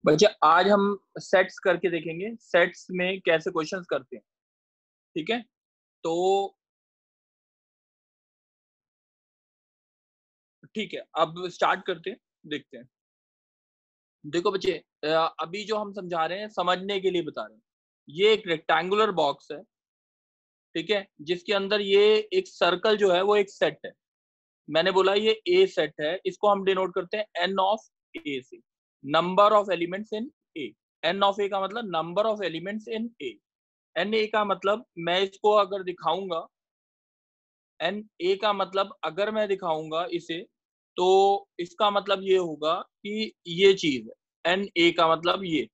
बच्चे आज हम सेट्स करके देखेंगे, सेट्स में कैसे क्वेश्चंस करते हैं। ठीक है, तो ठीक है, अब स्टार्ट करते हैं, देखते हैं। देखो बच्चे, अभी जो हम समझा रहे हैं समझने के लिए बता रहे हैं। ये एक रेक्टेंगुलर बॉक्स है, ठीक है, जिसके अंदर ये एक सर्कल जो है वो एक सेट है। मैंने बोला ये ए सेट है, इसको हम डिनोट करते हैं एन ऑफ ए से, number of elements in A. N of A का मतलब number of elements in A. N A का मतलब मैं इसको अगर दिखाऊंगा, एन ए का मतलब अगर मैं दिखाऊंगा इसे, तो इसका मतलब ये होगा कि ये चीज है। एन ए का मतलब ये,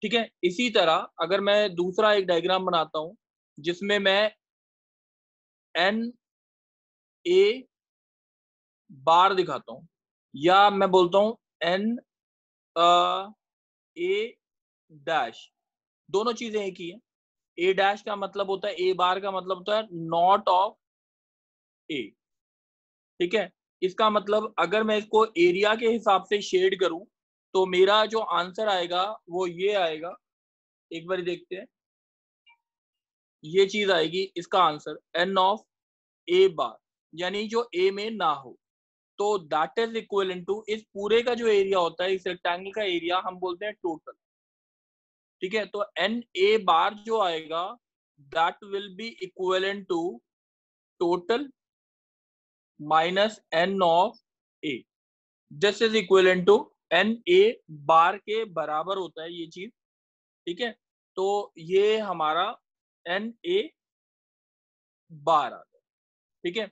ठीक है। इसी तरह अगर मैं दूसरा एक डायग्राम बनाता हूं जिसमें मैं एन ए बार दिखाता हूं, या मैं बोलता हूं एन ए डैश, दोनों चीजें एक ही है। ए डैश का मतलब होता है, ए बार का मतलब होता है नॉट ऑफ ए, ठीक है। इसका मतलब अगर मैं इसको एरिया के हिसाब से शेड करूं तो मेरा जो आंसर आएगा वो ये आएगा। एक बार देखते हैं, ये चीज आएगी इसका आंसर एन ऑफ ए बार, यानी जो ए में ना हो। तो दैट इज इक्वल टू इस पूरे का जो एरिया होता है, इस रेक्टेंगल का एरिया हम बोलते हैं टोटल, ठीक है। तो एन ए बार जो आएगा that will be equal to total minus N of A. This is equal to N A bar के बराबर होता है ये चीज, ठीक है। तो ये हमारा एन ए बार आता है, ठीक है।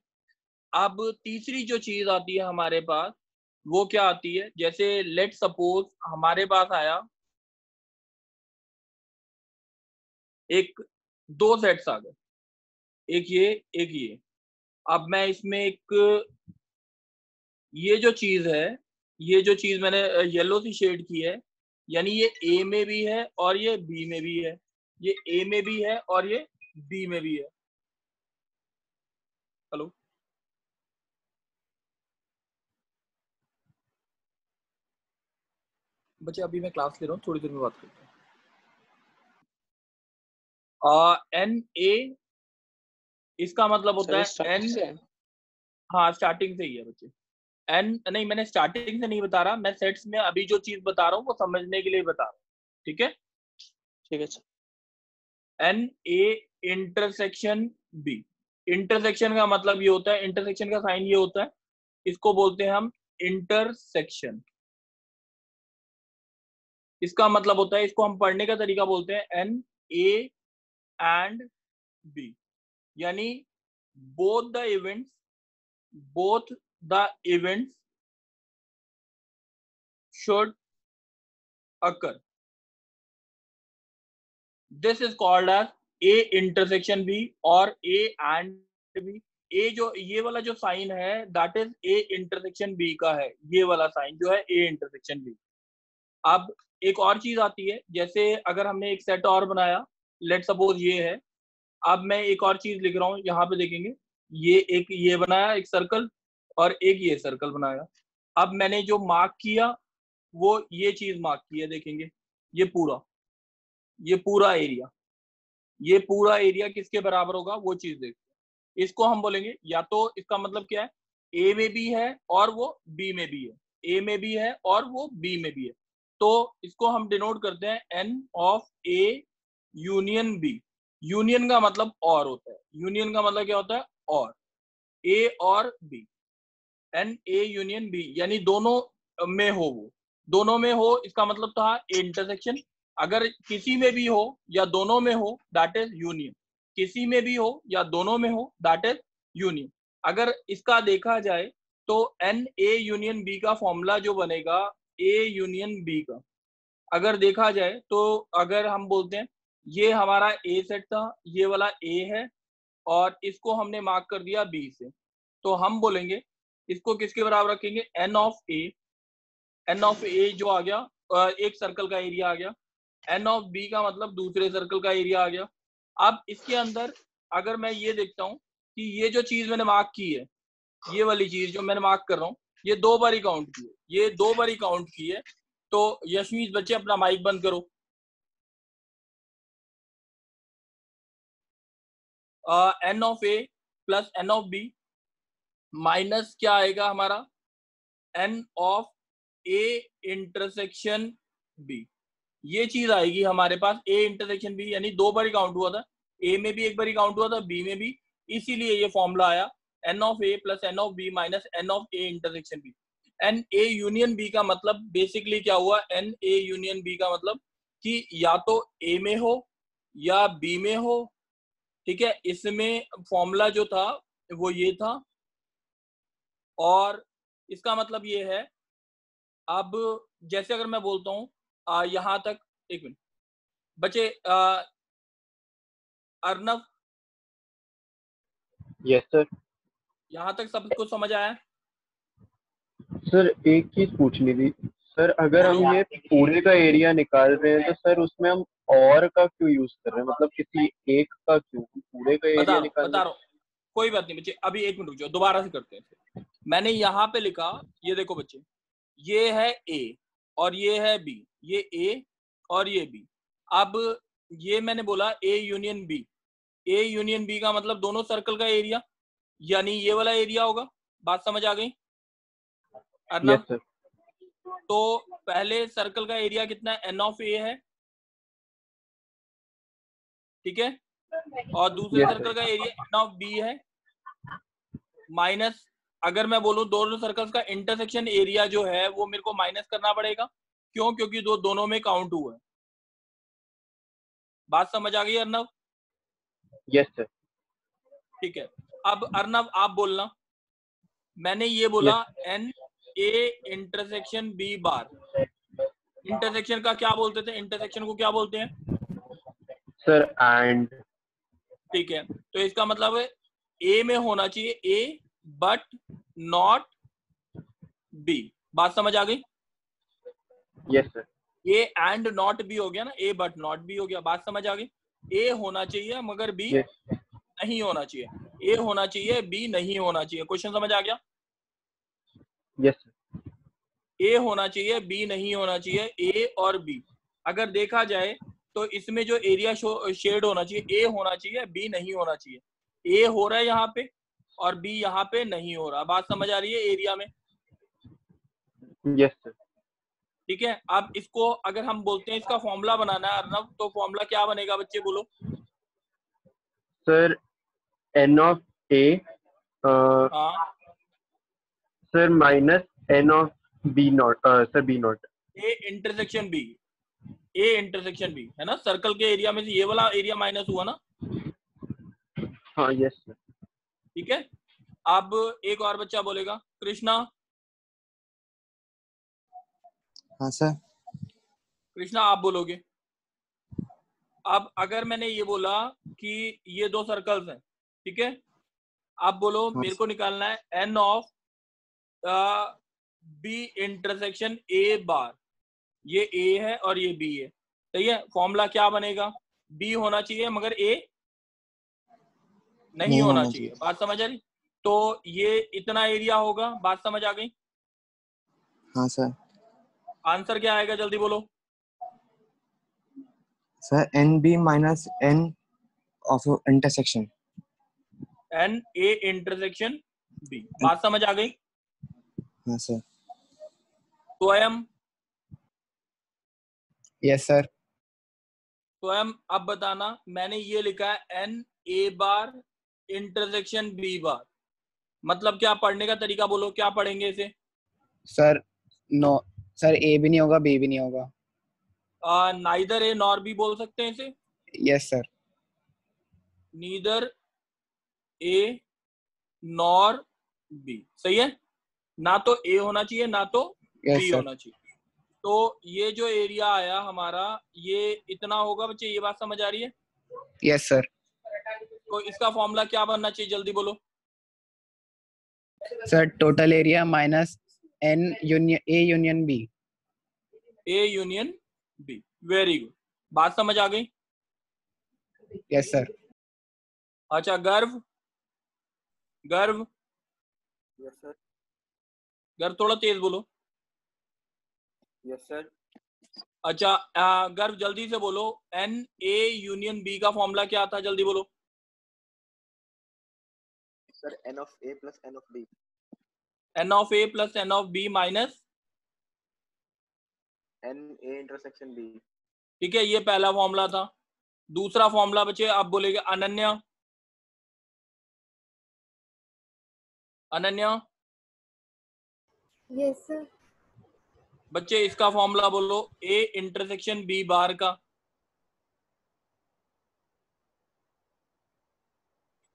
अब तीसरी जो चीज आती है हमारे पास, वो क्या आती है, जैसे लेट सपोज हमारे पास आया एक, दो सेट्स आ गए, एक ये एक ये। अब मैं इसमें एक, ये जो चीज है, ये जो चीज मैंने येलो सी शेड की है, यानी ये ए में भी है और ये बी में भी है, ये ए में भी है और ये बी में भी है। हेलो बच्चे, अभी मैं क्लास ले रहा हूँ, थोड़ी देर में बात करते हैं। एन ए, इसका मतलब होता है एन, हाँ स्टार्टिंग से ही है बच्चे। एन नहीं, मैंने स्टार्टिंग से नहीं बता रहा, मैं सेट्स में अभी जो चीज बता रहा हूँ वो समझने के लिए बता रहा हूँ, ठीक है। ठीक है। N A intersection B, intersection का मतलब ये होता है, इंटरसेक्शन का साइन ये होता है, इसको बोलते हैं हम इंटरसेक्शन। इसका मतलब होता है, इसको हम पढ़ने का तरीका बोलते हैं एन ए एंड बी, यानी both the events, both the events should occur. This is called as A intersection B और A and B। A जो ये वाला जो साइन है that is A intersection B का है, ये वाला साइन जो है A intersection B। अब एक और चीज आती है, जैसे अगर हमने एक सेट और बनाया, लेट सपोज ये है। अब मैं एक और चीज लिख रहा हूँ, यहाँ पे देखेंगे, ये एक ये बनाया एक सर्कल और एक ये सर्कल बनाया। अब मैंने जो मार्क किया वो ये चीज मार्क की है, देखेंगे ये पूरा एरिया, ये पूरा एरिया किसके बराबर होगा वो चीज देखते हैं। इसको हम बोलेंगे, या तो इसका मतलब क्या है, ए में भी है और वो बी में भी है, ए में भी है और वो बी में भी है। तो इसको हम डिनोट करते हैं n of A union B. Union का मतलब और होता है, यूनियन का मतलब क्या होता है, और ए और B, N A union B, यानी दोनों में हो, वो दोनों में हो, इसका मतलब था इंटरसेक्शन। अगर किसी में भी हो या दोनों में हो दैट इज यूनियन, किसी में भी हो या दोनों में हो दैट इज यूनियन। अगर इसका देखा जाए तो एन ए यूनियन बी का फॉर्मूला जो बनेगा, ए यूनियन बी का अगर देखा जाए तो, अगर हम बोलते हैं ये हमारा ए सेट था, ये वाला ए है और इसको हमने मार्क कर दिया बी से, तो हम बोलेंगे इसको किसके बराबर रखेंगे, N of A. N of A जो आ गया, एक सर्कल का एरिया आ गया। एन ऑफ बी का मतलब दूसरे सर्कल का एरिया आ गया। अब इसके अंदर अगर मैं ये देखता हूँ कि ये जो चीज मैंने मार्क की है, ये वाली चीज जो मैंने मार्क कर रहा हूँ, ये 2 बार ही काउंट की है, ये 2 बार ही काउंट की है। तो यशमीत बच्चे अपना माइक बंद करो। N of A plus n of B minus क्या आएगा हमारा, n of A intersection B. ये चीज आएगी हमारे पास, ए इंटरसेक्शन बी, यानी दो बार काउंट हुआ था, ए में भी एक बार काउंट हुआ था, बी में भी, इसीलिए ये फॉर्मूला आया n of A plus n of B minus N of A intersection B. N A union B का मतलब बेसिकली क्या हुआ, एन ए यूनियन बी का मतलब कि या तो ए में हो या बी में हो, ठीक है। इसमें फॉर्मूला जो था वो ये था, और इसका मतलब ये है, अब जैसे अगर मैं बोलता हूं यहां तक, एक मिनट बच्चे, अर्नव, यस सर। यहां तक सब कुछ समझ आया? सर एक चीज पूछनी थी सर, अगर बोलो। हम ये पूरे का एरिया निकाल रहे हैं तो सर उसमें हम और का क्यों यूज कर रहे हैं, मतलब किसी एक का क्यों, पूरे का एरिया निकालने। बता रहा हूँ, कोई बात नहीं बच्चे, अभी एक मिनट रुक जाओ, दोबारा से करते हैं। मैंने यहाँ पे लिखा, ये देखो बच्चे, ये है ए और ये है बी, ये ए और ये बी। अब ये मैंने बोला A union B, A union B का मतलब दोनों सर्कल का एरिया, यानी ये वाला एरिया होगा। बात समझ आ गई अर्नव? Yes sir. तो पहले सर्कल का एरिया कितना है, एन ऑफ ए है, ठीक है, और दूसरे यस सर्कल का sir. Area n of B है, माइनस, अगर मैं बोलूं दोनों सर्कल्स का इंटरसेक्शन एरिया जो है वो मेरे को माइनस करना पड़ेगा, क्यों, क्योंकि दोनों में काउंट हुआ है। बात समझ आ गई अर्नव? Yes sir. ठीक है, अब अर्नव आप बोलना, मैंने ये बोला yes n A intersection B bar, intersection का क्या बोलते थे, इंटरसेक्शन को क्या बोलते हैं सर। एंड। ठीक है, तो इसका मतलब है ए में होना चाहिए ए बट नॉट बी। बात समझ आ गई? Yes sir. A and not be हो गया ना, ए बट नॉट बी हो गया। बात समझ आ गई? ए होना चाहिए मगर बी यस। नहीं होना चाहिए, ए होना चाहिए बी नहीं होना चाहिए। क्वेश्चन समझ आ गया? Yes sir. ए होना चाहिए बी नहीं होना चाहिए, ए और बी अगर देखा जाए तो इसमें जो एरिया शेड होना चाहिए, ए होना चाहिए बी नहीं होना चाहिए। ए हो रहा है यहाँ पे और बी यहाँ पे नहीं हो रहा। बात समझ आ रही है एरिया में? Yes sir. ठीक है, अब इसको अगर हम बोलते हैं इसका फॉर्मूला बनाना है अर्नव, तो फॉर्मूला क्या बनेगा बच्चे बोलो? सर एन ऑफ ए हाँ, sir minus N of B not, sir B not. A intersection B, A intersection B है ना, सर्कल के एरिया में से ये वाला एरिया माइनस हुआ ना। हाँ यस सर। ठीक है, अब एक और बच्चा बोलेगा, कृष्णा। हाँ सर। कृष्णा आप बोलोगे। अब अगर मैंने ये बोला कि ये दो सर्कल्स हैं, ठीक है, आप बोलो हाँ मेरे को निकालना है N of B intersection A bar. ये ए है और ये बी है, सही है। फॉर्मूला क्या बनेगा? बी होना चाहिए मगर ए नहीं होना चाहिए। बात समझ आ रही? तो ये इतना एरिया होगा। बात समझ आ गई? हाँ सर। आंसर क्या आएगा जल्दी बोलो? Sir n B minus N of intersection, n A intersection B. बात समझ आ गई? हाँ सर। स्वयं, यस सर। स्वयं अब बताना, मैंने ये लिखा है n A bar intersection B bar, मतलब क्या? पढ़ने का तरीका बोलो, क्या पढ़ेंगे इसे? सर नो सर, ए भी नहीं होगा बी भी नहीं होगा। नाइदर ए नॉर बी बोल सकते हैं इसे। Yes sir. Neither A nor be, सही है। ना तो ए होना चाहिए ना तो यस बी सर। होना चाहिए। तो ये जो एरिया आया हमारा ये इतना होगा बच्चे। ये बात समझ आ रही है? Yes sir. तो इसका फॉर्मूला क्या बनना चाहिए जल्दी बोलो? Sir total area minus n union A union B. A union B, very good. बात समझ आ गई? Yes sir. अच्छा, गर्व, गर्व, यस सर। गर्व थोड़ा तेज बोलो। Yes sir. अच्छा गर्व जल्दी से बोलो, एन ए यूनियन बी का फॉर्मूला क्या था, जल्दी बोलो। Sir N of A plus n of B. N of A plus n of B minus N A intersection B. ठीक है, ये पहला फॉर्मूला था। दूसरा फॉर्मूला बच्चे आप बोलेंगे अनन्या। Ananya yes sir. बच्चे इसका फॉर्मूला बोलो, ए इंटरसेक्शन बी बार का।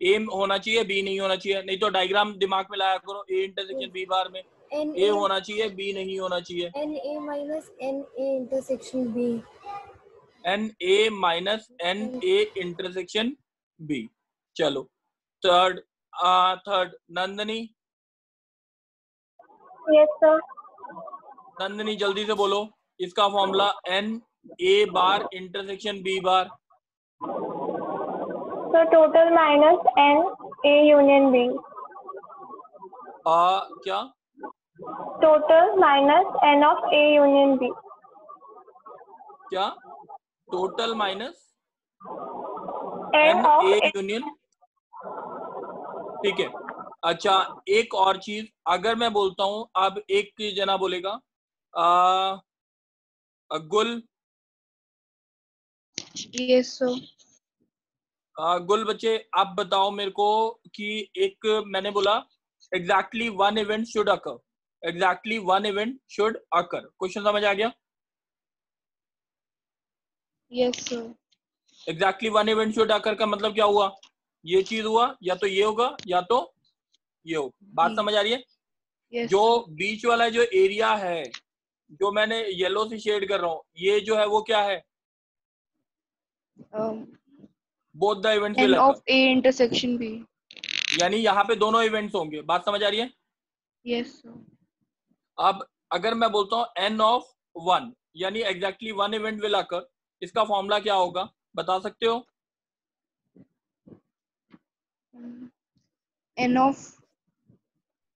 ए होना चाहिए, बी नहीं होना चाहिए, नहीं तो डायग्राम दिमाग में लाया करो। ए इंटरसेक्शन बी बार में ए होना चाहिए, बी नहीं होना चाहिए। N A minus N A intersection B. N A minus N A intersection B. चलो third Nandini. Yes sir. Nandini जल्दी से बोलो इसका formula, N A bar intersection B bar. तो total minus N A union B. क्या? Total minus N of A union B. क्या? Total minus N N of A union. ठीक है। अच्छा एक और चीज, अगर मैं बोलता हूं, अब एक जना बोलेगा गुल। Yes sir. गुल बच्चे आप बताओ मेरे को कि एक मैंने बोला exactly one event should occur, exactly one event should occur. Question समझ आ गया? Yes sir. Exactly one event should occur का मतलब क्या हुआ? ये चीज हुआ, या तो ये होगा या तो ये होगा। बात समझ आ रही है? यस जो बीच वाला जो एरिया है, जो मैंने येलो से शेड कर रहा हूं, ये जो है वो क्या है? Both the events will n of A intersection B. यानी यहाँ पे दोनों इवेंट्स होंगे। बात समझ आ रही है? Yes sir. अब अगर मैं बोलता हूँ एन ऑफ वन, यानी exactly one event will occur, इसका फॉर्मूला क्या होगा, बता सकते हो? एन ऑफ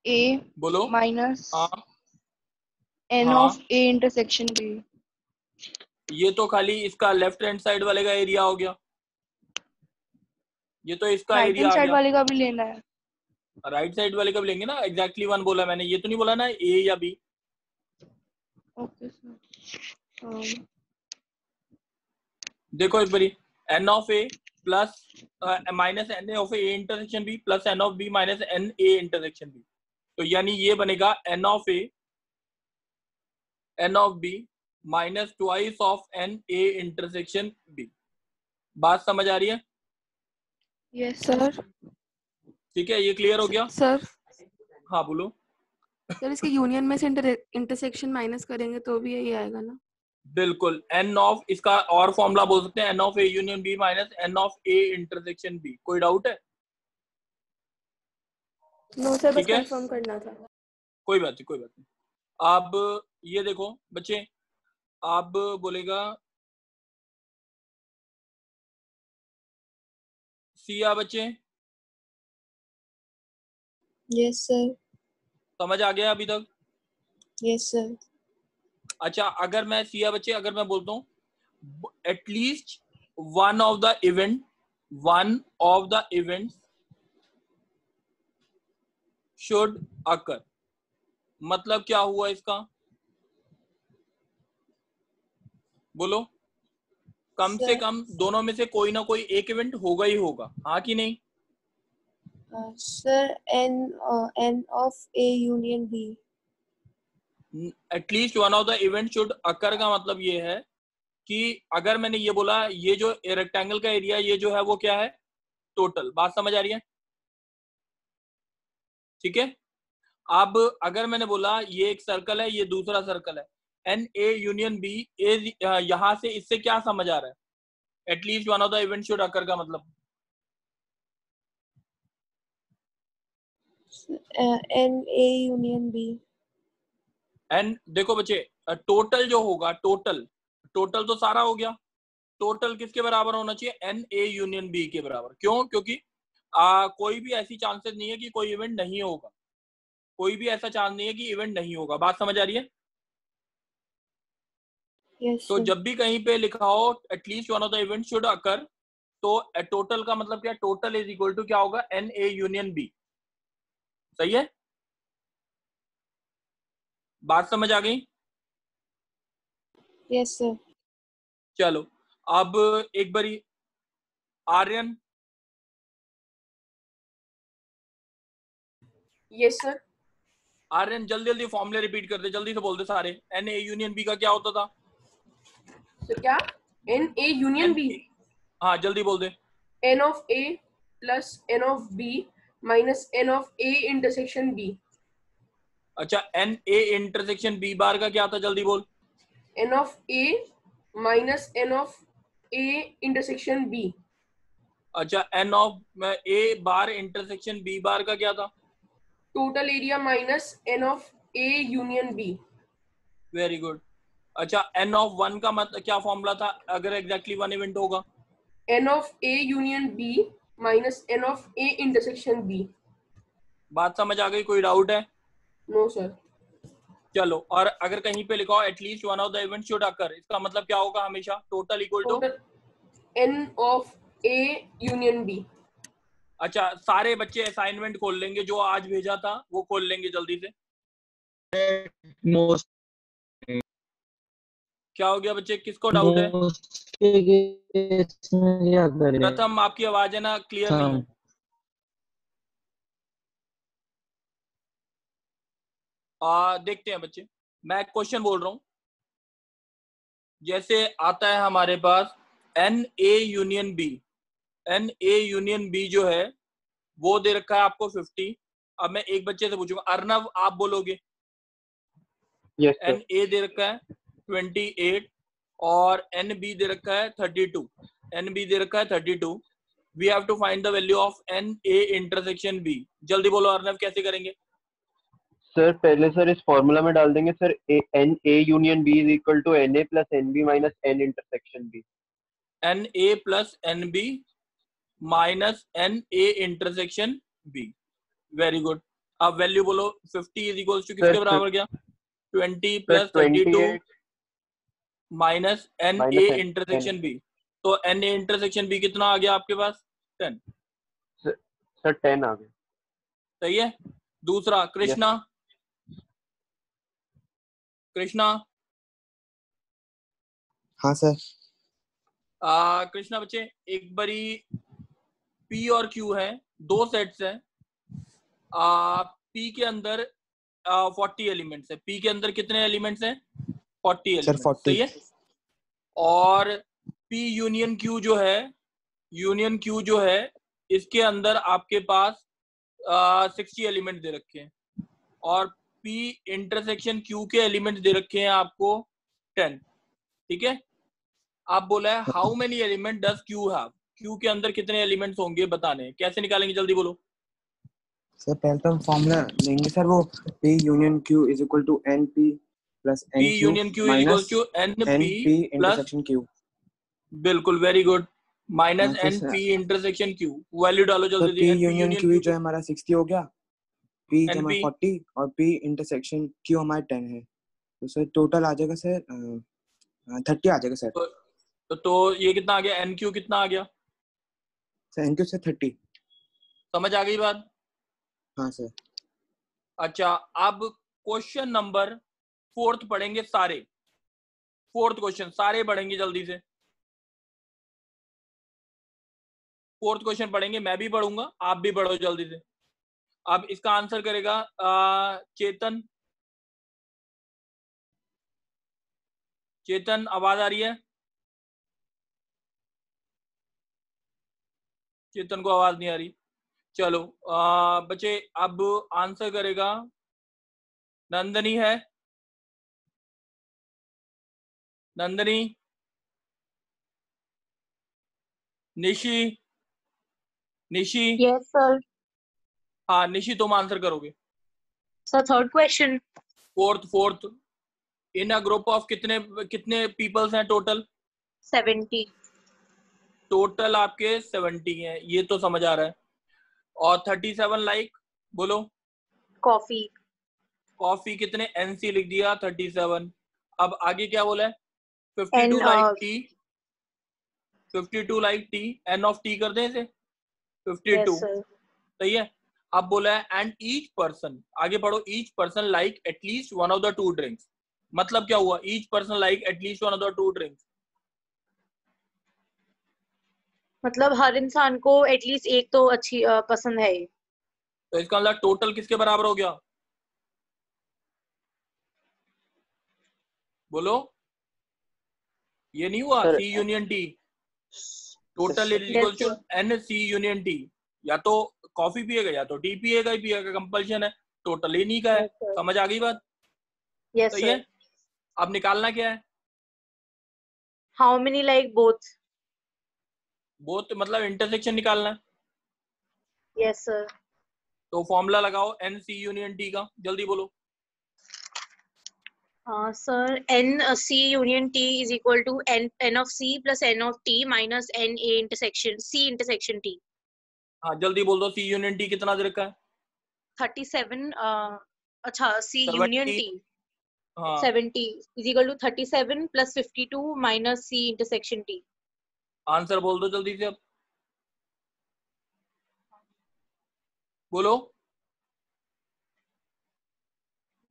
ए बोलो। माइनस हाँ एन हाँ, ऑफ ए इंटरसेक्शन बी। ये तो खाली इसका लेफ्ट हैंड साइड वाले का एरिया हो गया, ये तो इसका राइट एरिया हैंड आ साइड गया। वाले का भी लेना है। राइट साइड वाले का भी लेंगे ना, एग्जैक्टली वन बोला मैंने, ये तो नहीं बोला ना ए या बी। Okay sir. देखो एक बारी, n of A plus minus N of A intersection B plus n of B minus N A intersection B, तो यानी ये बनेगा n of A N of B minus twice of n A intersection B. बात समझ आ रही है? Yes sir. ठीक है, ये क्लियर हो गया? सर हाँ बोलो। सर इसके यूनियन में से इंटरसेक्शन माइनस करेंगे तो भी यही आएगा ना? बिल्कुल, एन ऑफ, इसका और फॉर्मूला बोल सकते हैं n of A union B minus N of A intersection B. कोई डाउट है? नो सर, बस ठीक है, कंफर्म करना था। कोई बात नहीं, कोई बात नहीं। अब ये देखो बच्चे, अब बोलेगा सिया बच्चे, यस सर। समझ आ गया अभी तक? Yes sir. अच्छा अगर मैं सिया बच्चे, अगर मैं बोलता हूँ at least one of the events should occur, मतलब क्या हुआ इसका? बोलो। कम से कम दोनों में से कोई ना कोई एक इवेंट होगा ही होगा, हाँ कि नहीं? Sir N of A union B. At least one of the event should occur का मतलब ये है कि अगर मैंने ये बोला, ये जो रेक्टेंगल का एरिया ये जो है वो क्या है? टोटल। बात समझ आ रही है? ठीक है। अब अगर मैंने बोला ये एक सर्कल है, ये दूसरा सर्कल है, एन ए यूनियन बी, यहां से इससे क्या समझ आ रहा है? At least one of the event should occur का मतलब N A union B. And देखो बच्चे, टोटल जो होगा, टोटल तो सारा हो गया, टोटल किसके बराबर होना चाहिए? एन ए यूनियन बी के बराबर। क्यों? क्योंकि कोई भी ऐसी चांसेस नहीं है कि कोई इवेंट नहीं होगा, कोई भी ऐसा चांस नहीं है कि इवेंट नहीं होगा। बात समझ आ रही है? Yes, तो sir. जब भी कहीं पे लिखा हो at least one of the event should occur, तो टोटल का मतलब क्या, टोटल इज इक्वल टू क्या होगा, एन ए यूनियन बी। सही है, बात समझ आ गई? Yes, sir. चलो अब एक बारी आर्यन। Yes sir. आर्यन जल्दी जल्दी फॉर्मूले रिपीट कर दे, जल्दी से बोल दे सारे। एन ए यूनियन बी का क्या होता था? सर क्या? N A union B. हाँ जल्दी बोल दे। N of A plus n of B minus N of A intersection B. अच्छा, n A intersection B bar का क्या था, जल्दी बोल। N of A minus N of A intersection B. अच्छा, n of A bar intersection B bar का क्या था? Total area minus N of A union B. Very good. अच्छा, एन ऑफ वन का मतलब क्या फॉर्मूला था अगर एग्जैक्टली वन इवेंट होगा? N of A union B minus N of A intersection B. बात समझ आ गई? कोई डाउट है? No sir. चलो, और अगर कहीं पे लिखा हो at least one of the event should occur, इसका मतलब क्या होगा हमेशा? Total equal to n of A union B. अच्छा, सारे बच्चे असाइनमेंट खोल लेंगे, जो आज भेजा था वो खोल लेंगे जल्दी से। क्या हो गया बच्चे, किसको डाउट है? प्रथम, आपकी आवाज है ना क्लियर नहीं है। देखते हैं बच्चे, मैं क्वेश्चन बोल रहा हूं। जैसे आता है हमारे पास n A union B, N A union B जो है वो दे रखा है आपको 50। अब मैं एक बच्चे से पूछूंगा, अर्नव आप बोलोगे। यस एन ए दे रखा है 28 और एन बी दे रखा है 32। एन बी दे रखा है 32। We have to find the value of n A intersection B. जल्दी बोलो अर्नव, कैसे करेंगे? सर पहले सर इस फॉर्मूला में डाल देंगे sir, n A union B is equal to N A plus n B minus n intersection B. N A plus n B minus N A intersection B. Very good. अब value बोलो। 50 is equal to किसके बराबर गया? 20 plus 32 minus N A intersection B. तो n A intersection B कितना आ गया आपके पास? 10। सर 10 आ गया। सही है। दूसरा कृष्णा। कृष्णा। हाँ सर। कृष्णा बच्चे, एक बारी पी और क्यू है, दो सेट्स हैं। पी के अंदर 40 एलिमेंट्स है। पी के अंदर कितने एलिमेंट्स हैं? 40 एलिमेंट्स। 40। सही है। और पी यूनियन क्यू जो है, यूनियन क्यू जो है इसके अंदर आपके पास 60 एलिमेंट दे रखे हैं और पी इंटरसेक्शन क्यू के एलिमेंट दे रखे हैं आपको 10। ठीक है। आप बोला है how many element does Q have, Q के अंदर कितने एलिमेंट्स होंगे बताने। कैसे निकालेंगे, जल्दी बोलो। सर पहले तो हम फॉर्मूला लेंगे सर, वो P union Q is equal to NP plus P union Q is equal to NP intersection Q। बिल्कुल, very good. Minus NP intersection Q। Value डालो तो जल्दी। P यूनियन Q जो है हमारा 60 हो गया, P जो हमारा NP 40 और P इंटरसेक्शन Q हमारा 10 है। तो सर टोटल आ जाएगा सर 30 आ जाएगा सर। तो ये कितना आ गया? NQ कितना आ गया सर? NQ से 30। समझ आ गई बात? हाँ सर। अच्छा, अब क्वेश्चन नंबर 4 पढ़ेंगे सारे। 4 क्वेश्चन सारे पढ़ेंगे जल्दी से। 4 क्वेश्चन पढ़ेंगे, मैं भी पढ़ूंगा, आप भी पढ़ो जल्दी से। अब इसका आंसर करेगा चेतन। चेतन, आवाज आ रही है? चेतन को आवाज नहीं आ रही। चलो बच्चे, अब आंसर करेगा नंदनी। है नंदनी? निशी? निशी? Yes sir. हाँ निशी, तुम आंसर करोगे। Sir third question. Fourth. In a group of कितने पीपल्स हैं टोटल? 70। टोटल आपके 70 हैं, ये तो समझ आ रहा है। और 37 लाइक बोलो। कॉफी। कॉफी कितने? NC लिख दिया 37। अब आगे क्या बोला है? 52 N like T, 52 like T, n of T कर दें इसे 52, yes sir. सही है। अब बोला है एंड ईच पर्सन, आगे पढ़ो, each person like at least one of the two drinks, मतलब क्या हुआ, each person like at least one of the two drinks, मतलब हर इंसान को एटलीस्ट एक तो अच्छी पसंद है। तो इसका मतलब टोटल किसके बराबर हो गया, बोलो, ये नहीं हुआ sir C union T, total is equal to n C union T, या तो कॉफी पिएगा या तो टी पिएगा ही पिएगा, कंपल्शन है, टोटल ही नहीं का है। समझ आ गई बात, यस सही है। अब निकालना क्या है, how many like both, both मतलब इंटरसेक्शन निकालना है, यस सर। तो फॉर्मूला लगाओ एन सी यूनियन टी का, जल्दी बोलो। Sir n C union T is equal to n of C plus n of T minus N A intersection C intersection T. हाँ जल्दी बोल दो, सी यूनियन टी कितना दे रखा है, 37, अच्छा सी 70, यूनियन टी हाँ 70 is equal to 37 plus 52 minus C intersection T. Answer बोल दो जल्दी से, अब बोलो।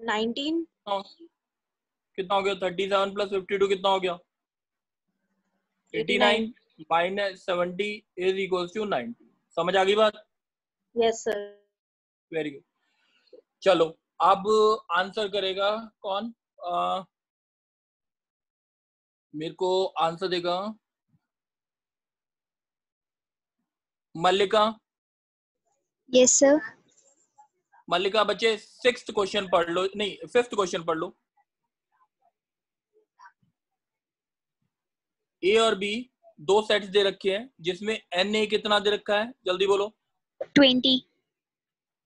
19 कितना हो गया, 37 प्लस 52 कितना हो गया, 89 माइनस 70 इज इक्वल टू 90। समझ आ गई बात, यस सर। Very good. चलो अब आंसर करेगा कौन, मेरे को आंसर देगा मल्लिका। Yes sir. मल्लिका बच्चे 6th क्वेश्चन पढ़ लो, नहीं 5th क्वेश्चन पढ़ लो। ए और बी दो सेट्स दे रखे हैं जिसमें एन ए कितना दे रखा है, जल्दी बोलो। 20।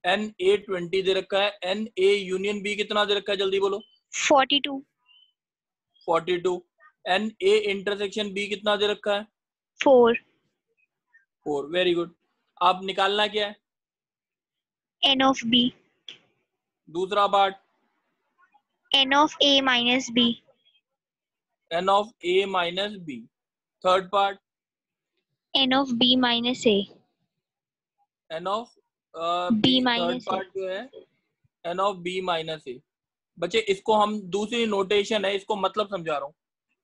एन ए 20 दे रखा है, एन ए यूनियन बी कितना दे रखा है, जल्दी बोलो। 42। 42। एन ए इंटरसेक्शन बी कितना दे रखा है, 4। 4। Very good. अब निकालना क्या है, n of b। दूसरा part n of a minus b। N of A minus B. Third part n of b minus a। N of b B. Third minus a। Part जो है N of B minus A. बच्चे इसको हम दूसरी notation है, इसको मतलब समझा रहा हूँ।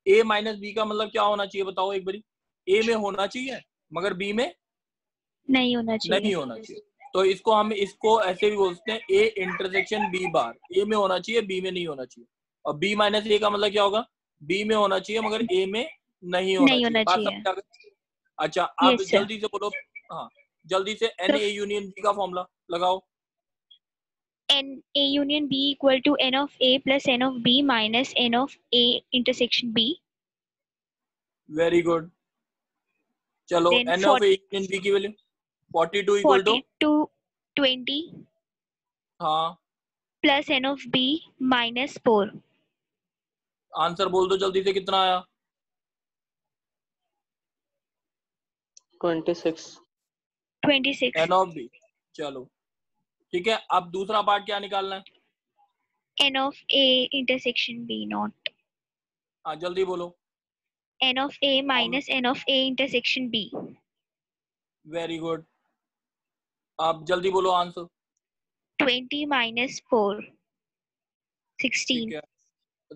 ए माइनस बी का मतलब क्या होना चाहिए बताओ एक बारी, ए में होना चाहिए मगर बी में नहीं होना चाहिए। नहीं होना चाहिए, तो इसको हम इसको ऐसे भी बोलते हैं ए इंटरसेक्शन बी बार, ए में होना चाहिए बी में नहीं होना चाहिए। और बी माइनस ए का मतलब क्या होगा, बी में होना चाहिए मगर ए में नहीं होना चाहिए। बात समझ आ गई। अच्छा अब Yes, sir. जल्दी से बोलो, हाँ जल्दी से एन ए यूनियन बी का फॉर्मूला लगाओ। n a union b equal to n of a plus n of b minus n of a intersection b। Very good. चलो Then n of A union B की value 42 equal to 20 हाँ plus n of b minus 4। Answer बोल दो जल्दी से, कितना आया, 26। N of B. चलो ठीक है, अब दूसरा पार्ट क्या निकालना है, n of a intersection b not। हाँ जल्दी बोलो। n of a minus n of a intersection b। Very good. अब जल्दी बोलो आंसर। 20 minus 4 16। ठीक है,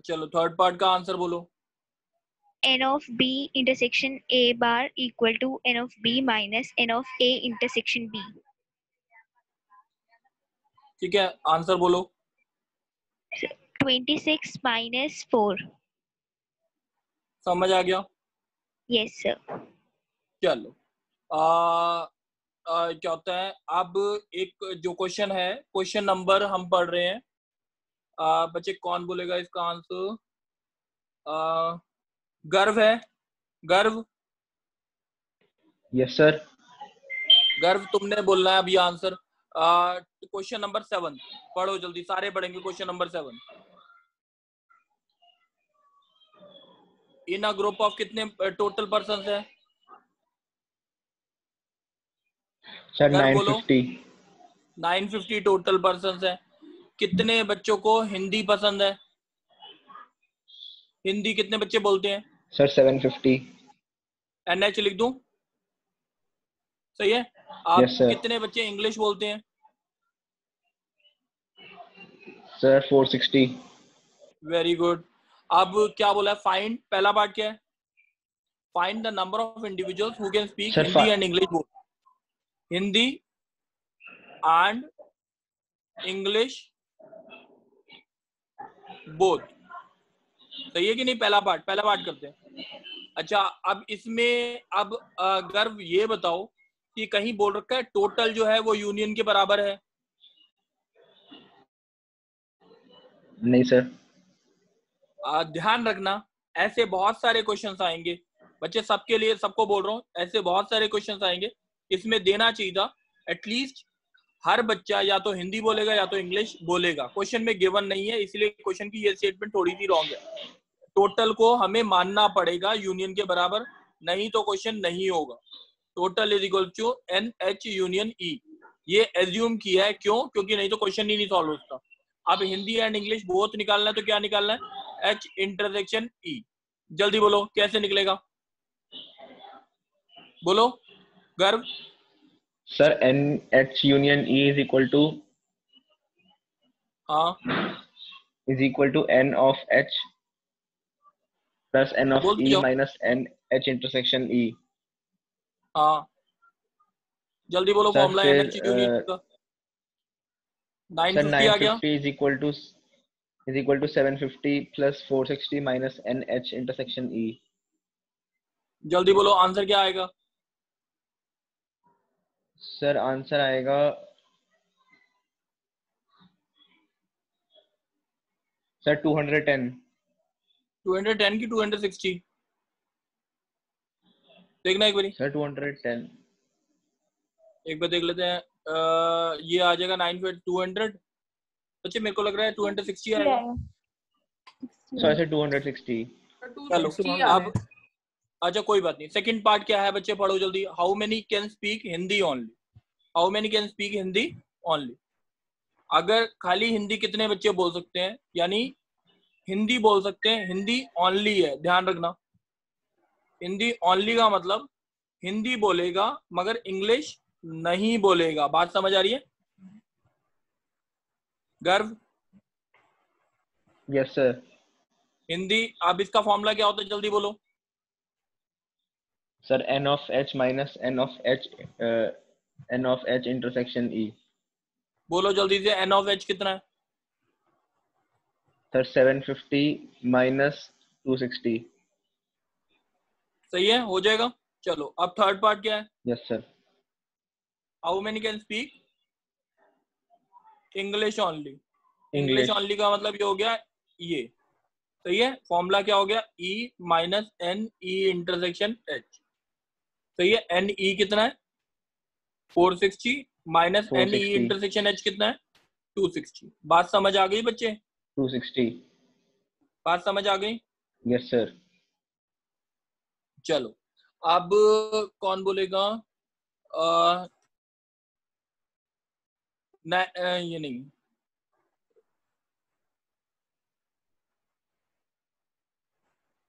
चलो थर्ड पार्ट का आंसर बोलो। n of b intersection a bar equal to n of b minus n of a intersection b। ठीक है, आंसर बोलो। 26 minus 4। समझ आ गया। Yes sir। चलो क्या होता है, अब एक जो क्वेश्चन है, क्वेश्चन नंबर हम पढ़ रहे हैं। बच्चे कौन बोलेगा इसका आंसर, गर्व है, गर्व। Yes sir. गर्व तुमने बोलना है अभी आंसर। क्वेश्चन नंबर 7 पढ़ो जल्दी, सारे पढ़ेंगे question number 7। In a group of कितने टोटल पर्सन है सर? 950। 950 टोटल पर्सन है। कितने बच्चों को हिंदी पसंद है, हिंदी कितने बच्चे बोलते हैं? सर 750। NH लिख दूं? सही है। आप यस सर। कितने बच्चे इंग्लिश बोलते हैं? सर 460। Very good. अब क्या बोला है? फाइंड, पहला पार्ट क्या है? Find the number of individuals who can speak sir Hindi and English both. Hindi and English both. सही है कि नहीं? पहला पार्ट करते हैं। अच्छा, अब इसमें अब गर्व ये बताओ कि कहीं बोल रखा है टोटल जो है वो यूनियन के बराबर है? नहीं सर। ध्यान रखना, ऐसे बहुत सारे क्वेश्चंस आएंगे बच्चे, सबके लिए, सबको बोल रहा हूँ, ऐसे बहुत सारे क्वेश्चंस आएंगे। इसमें देना चाहिए था एटलीस्ट हर बच्चा या तो हिंदी बोलेगा या तो इंग्लिश बोलेगा। क्वेश्चन में गिवन नहीं है, इसलिए क्वेश्चन की ये स्टेटमेंट थोड़ी सी रॉन्ग है। टोटल को हमें मानना पड़ेगा यूनियन के बराबर, नहीं तो क्वेश्चन नहीं होगा। Total is equal to NH union E, ये एज्यूम किया है। क्यों? क्योंकि नहीं तो क्वेश्चन ही नहीं सॉल्व होता। अब हिंदी एंड इंग्लिश बोथ निकालना है तो क्या निकालना है? H intersection E। जल्दी बोलो कैसे निकलेगा, बोलो Garv. Sir NH union E is equal to N of H plus N of बोलते E जाओ। Minus NH intersection E। हाँ जल्दी बोलो सर फॉर्मूला फिर NH यूनियन का। सर 950 आ गया। 950 is equal to 750 plus 460 minus NH intersection E। जल्दी बोलो आंसर क्या आएगा? सर आंसर आएगा सर 210। 210 की 260? देखना एक बारी, सर 210। एक बार देख लेते हैं। ये आ जाएगा 9 200 बच्चे, मेरे को लग रहा है 260 आएगा। सर से 260। चलो 260 आ अब, अच्छा कोई बात नहीं। सेकंड पार्ट क्या है बच्चे, पढ़ो जल्दी। How many can speak Hindi only? How many can speak Hindi only? अगर खाली हिंदी कितने बच्चे बोल सकते हैं, यानी हिंदी बोल सकते हैं, हिंदी ओनली है, ध्यान रखना। हिंदी ओनली का मतलब हिंदी बोलेगा मगर इंग्लिश नहीं बोलेगा। बात समझ आ रही है गर्व? Yes sir. हिंदी, अब इसका फॉर्मूला क्या होता है जल्दी बोलो। Sir N of H minus N of H intersection E। बोलो जल्दी से, N ऑफ H कितना है? Sir 750 minus 260। सही है, हो जाएगा। चलो अब थर्ड पार्ट क्या है? Yes sir. How many can speak English only? English English only का मतलब ये हो गया ये। सही है, फॉर्मूला क्या हो गया? E minus N E intersection H। सही है, N E कितना है? 460 minus N E 460 intersection H कितना है? 260। बात समझ आ गई बच्चे? 260। बात समझ आ गई? Yes sir. चलो अब कौन बोलेगा? ये नहीं,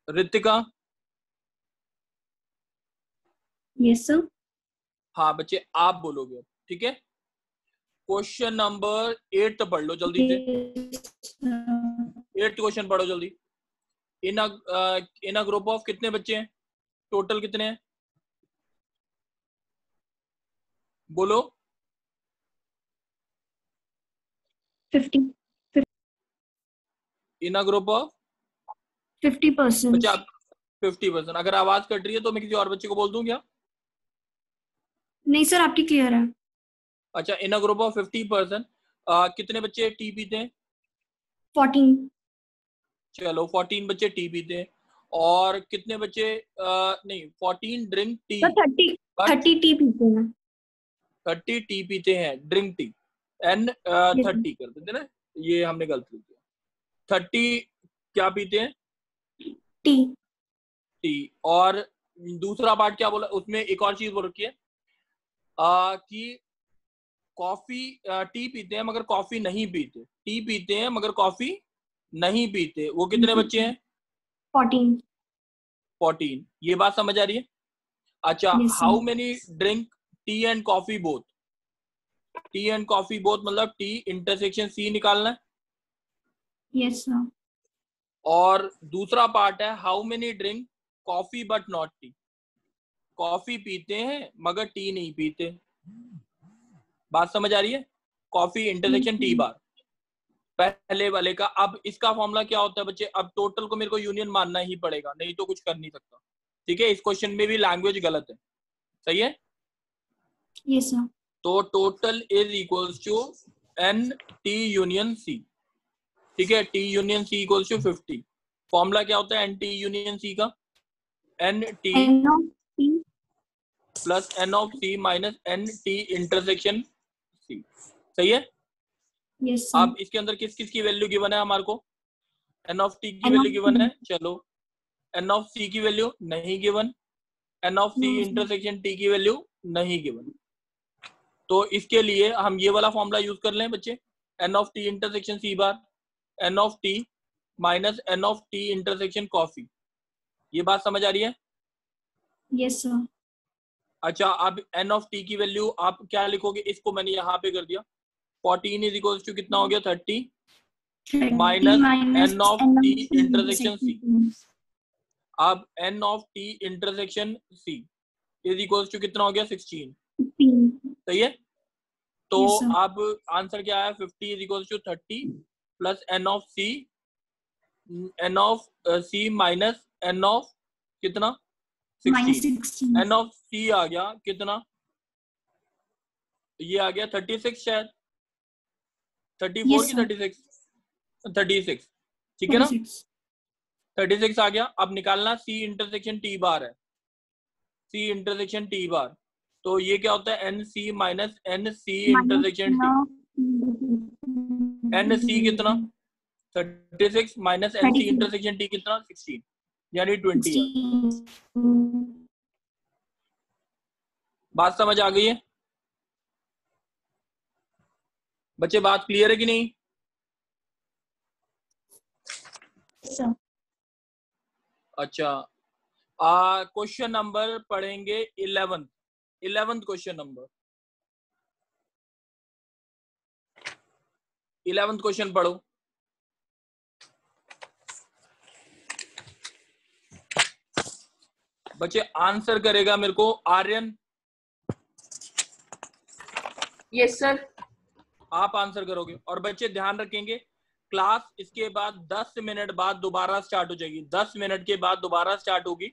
रितिका। Yes sir. हाँ बच्चे आप बोलोगे, ठीक है। क्वेश्चन नंबर 8 पढ़ लो जल्दी से। 8 क्वेश्चन पढ़ो जल्दी। इन अ ग्रुप ऑफ कितने बच्चे हैं? टोटल कितने हैं बोलो? 50 इन अ ग्रुप ऑफ 50%। बच्चे आप 50%। अगर आवाज कट रही है तो मैं किसी और बच्चे को बोल दूं क्या? नहीं सर, आपकी क्लियर है। अच्छा, इन अ ग्रुप ऑफ 50%, कितने बच्चे टी पीते हैं? 14। चलो 14 बच्चे टी पीते हैं। और कितने बच्चे नहीं, 14 ड्रिंक टी। सर 30 टी पीते हैं। 30 टी पीते हैं, ड्रिंक टी। एंड 30 कर देते ना, ये हमने गलती किया। 30 क्या पीते हैं? टी। टी। और दूसरा पार्ट क्या बोला उसमें? एक और चीज बोल रखी है कि कॉफी, टी पीते हैं मगर कॉफी नहीं पीते। टी पीते हैं मगर कॉफी नहीं पीते। वो कितने बच्चे हैं? 14. 14. ये बात समझ आ रही है? अच्छा, Yes, sir. How many drink tea and coffee both? T and coffee both मतलब टी इंटरसेक्शन सी निकालना है। Yes, sir. और दूसरा पार्ट है how many drink coffee but not T? Coffee पीते हैं मगर टी नहीं पीते। बात समझ आ रही है? कॉफी इंटरसेक्शन टी बार पहले वाले का। अब इसका फॉर्मूला क्या होता है बच्चे? अब टोटल को मेरे को यूनियन मानना ही पड़ेगा, नहीं तो कुछ कर नहीं सकता। ठीक है, इस क्वेश्चन में भी लैंग्वेज गलत है। सही है? Yes, sir. तो total is equals to n T union C. ठीक है, T union C equals to 50। Formula क्या होता है एन टी यूनियन सी का? N T N of T. Plus n of C minus n T intersection C. सही है? Yes, sir. अब इसके अंदर किस किस की वैल्यू गिवन है हमारे को? एन ऑफ टी की N value of given T. है। चलो, एन ऑफ सी की वैल्यू नहीं given, n of C No, sir. Intersection T की वैल्यू नहीं गिवन। तो इसके लिए हम ये वाला फॉर्मूला यूज कर लें बच्चे, n of T intersection C bar n of T minus N of T intersection coffee. ये बात समझ आ रही है? Yes, sir. अच्छा, अब एन ऑफ टी की वैल्यू आप क्या लिखोगे? इसको मैंने यहाँ पे कर दिया। 14 इज इक्वल टू कितना हो गया? 30 30 minus minus n of N of T T intersection C. intersection T. अब n of T intersection C is equal to कितना हो गया? 16। 15. सही है? तो Yes, sir. अब आंसर क्या है? 50 is equal to 30 plus n of C minus N of कितना? Minus 16। 16. एन ऑफ सी आ गया कितना? ये आ गया 36 शायद, 34 Yes, की sir. 36? 36। ठीक है ना? 36. 36 आ गया। अब निकालना सी इंटरसेक्शन टी बार है, सी इंटरसेक्शन टी बार। तो ये क्या होता है? N C minus n C intersection T. N C कितना? 36 minus n C 34. Intersection T कितना? 16 यानी 20 है। 16. बात समझ आ गई है बच्चे? बात क्लियर है कि नहीं? Yes, sir. अच्छा, क्वेश्चन नंबर पढ़ेंगे 11th question number. 11th question पढ़ो। बच्चे आंसर करेगा मेरे को आर्यन। Yes sir. आप आंसर करोगे। और बच्चे ध्यान रखेंगे, क्लास इसके बाद 10 मिनट बाद दोबारा स्टार्ट हो जाएगी। 10 मिनट के बाद दोबारा स्टार्ट होगी।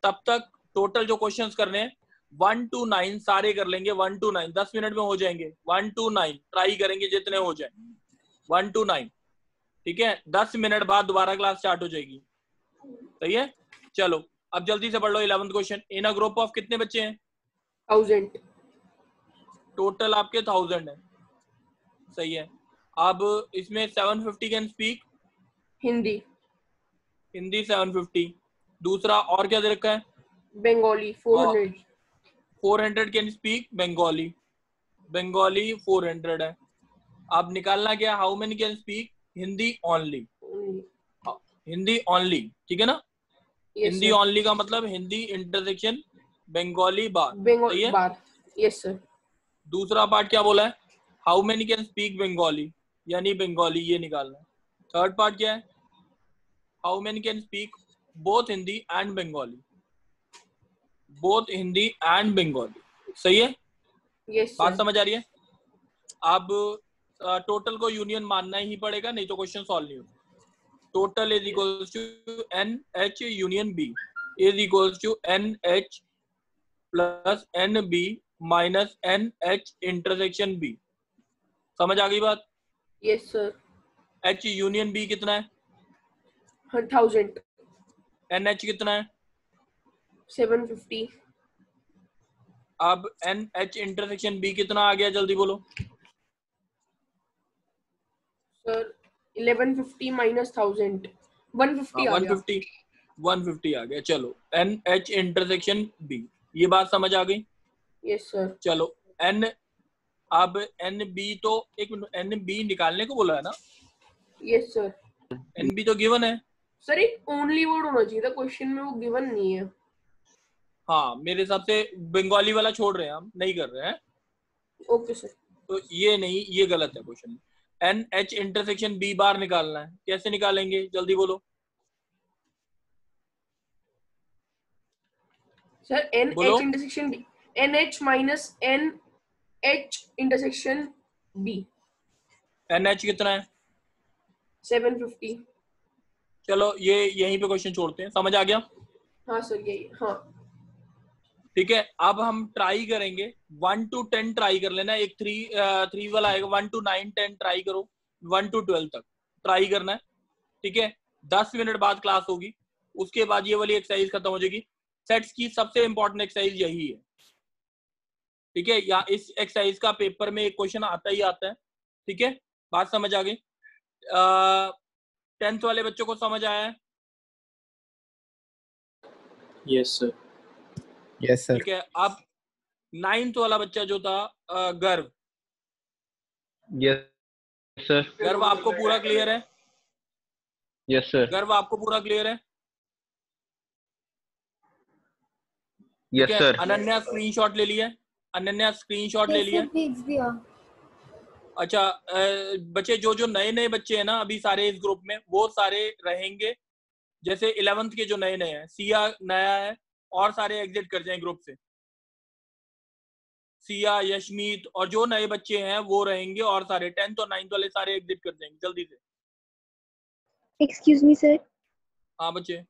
तब तक टोटल जो क्वेश्चंस करने हैं 1 to 9 सारे कर लेंगे। 1 to 9 10 मिनट में हो जाएंगे। 1 to 9 ट्राई करेंगे जितने हो जाए। 1 to 9 ठीक है। 10 मिनट बाद दोबारा क्लास स्टार्ट हो जाएगी। सही है? चलो अब जल्दी से पढ़ लो 11th question. In a group of कितने बच्चे हैं? 1000। टोटल आपके 1000 है। सही है। अब इसमें 750 कैन स्पीक हिंदी। हिंदी 750। दूसरा और क्या दे रखा है? बंगाली 400। 400 can speak Bengali. बंगाली 400 है। अब निकालना क्या? How many can speak Hindi only. Hindi only, ठीक है ना? हिंदी ओनली का मतलब हिंदी इंटरसेक्शन बंगाली बार। सही है? बार। Yes sir. दूसरा पार्ट क्या बोला है? How many can speak Bengali यानी बंगाली, ये निकालना है। थर्ड पार्ट क्या है? How many can speak both Hindi and Bengali. Both Hindi and Bengali. सही है? यस। बात समझ आ रही है? अब टोटल को यूनियन मानना ही पड़ेगा, नहीं तो क्वेश्चन सॉल्व नहीं होगा। Total is equals to n H union B is equals to n H plus n B minus n H intersection B. समझ आ गई बात? Yes sir. H union B कितना है? 1000। एन एच कितना है? 750। अब एन एच इंटरसेक्शन बी कितना आ गया? जल्दी बोलो सर 1150 माइनस 1000 150 आ गया। 150 आ गया। चलो एन एच इंटरसेक्शन बी, ये बात समझ आ गई? Yes sir. चलो एन, अब एन बी तो एक मिनट, एन बी निकालने को बोला है ना? Yes sir. एन बी तो गिवन है। सर एक ओनली वर्ड होना चाहिए था क्वेश्चन में, वो गिवन नहीं है। हाँ मेरे हिसाब से बंगाली वाला छोड़ रहे हैं, हम नहीं कर रहे हैं। Okay sir. तो ये नहीं, ये गलत है question. N H intersection B bar निकालना है, कैसे निकालेंगे जल्दी बोलो। सर एन बोलो। H intersection B, n H minus n H intersection B. N H कितना है? 750। चलो ये यहीं पे क्वेश्चन छोड़ते हैं, समझ आ गया? हाँ सर यही, हाँ। ठीक है, अब हम ट्राई करेंगे 1 to 10 ट्राई कर लेना, एक 3 वाला आएगा, 1 to 9 10 ट्राई करो, 1 to 12 तक ट्राई करना है। ठीक है, 10 मिनट बाद क्लास होगी, उसके बाद ये वाली एक्सरसाइज खत्म हो जाएगी। सेट्स की सबसे इंपॉर्टेंट एक्सरसाइज यही है। ठीक है, या इस एक्सरसाइज का पेपर में एक क्वेश्चन आता ही आता है। ठीक है, बात समझ आ गई? 10th वाले बच्चों को समझ आया है? Yes sir. Yes sir. ठीक है, अब 9th वाला बच्चा जो था गर्व, यस सर। गर्व आपको पूरा क्लियर है? Yes sir. गर्व आपको पूरा क्लियर है? यस ठीक है, सर। अनन्या स्क्रीनशॉट ले लिया? अनन्या स्क्रीनशॉट ले लिया? भेज दिया। अच्छा, बच्चे जो नए नए बच्चे हैं ना अभी सारे इस ग्रुप में, वो सारे रहेंगे। जैसे 11th के जो नए नए हैं, सिया नया है, और सारे एग्जिट कर जाएं ग्रुप से। सिया, यशमीत और जो नए बच्चे हैं वो रहेंगे, और सारे 10th और 9th वाले सारे एग्जिट कर जाएंगे जल्दी से। Excuse me sir. हाँ बच्चे।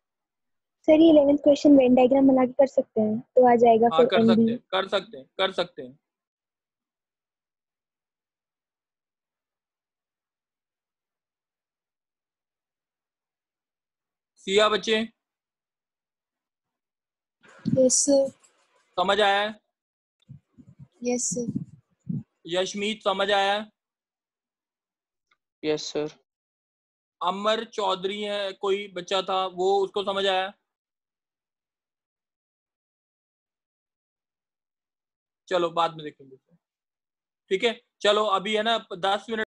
सर ये 11th क्वेश्चन वेन डायग्राम बना के कर सकते हैं तो आ जाएगा हाँ फिर कर सकते एनबी। हैं, कर सकते हैं, कर सकते हैं। सिया बच्चे यस सर। समझ आया है? Yes sir. यशमीत समझ आया है? Yes sir. अमर चौधरी है कोई बच्चा था, वो उसको समझ आया? चलो बाद में देखेंगे। ठीक है, चलो अभी है ना 10 मिनट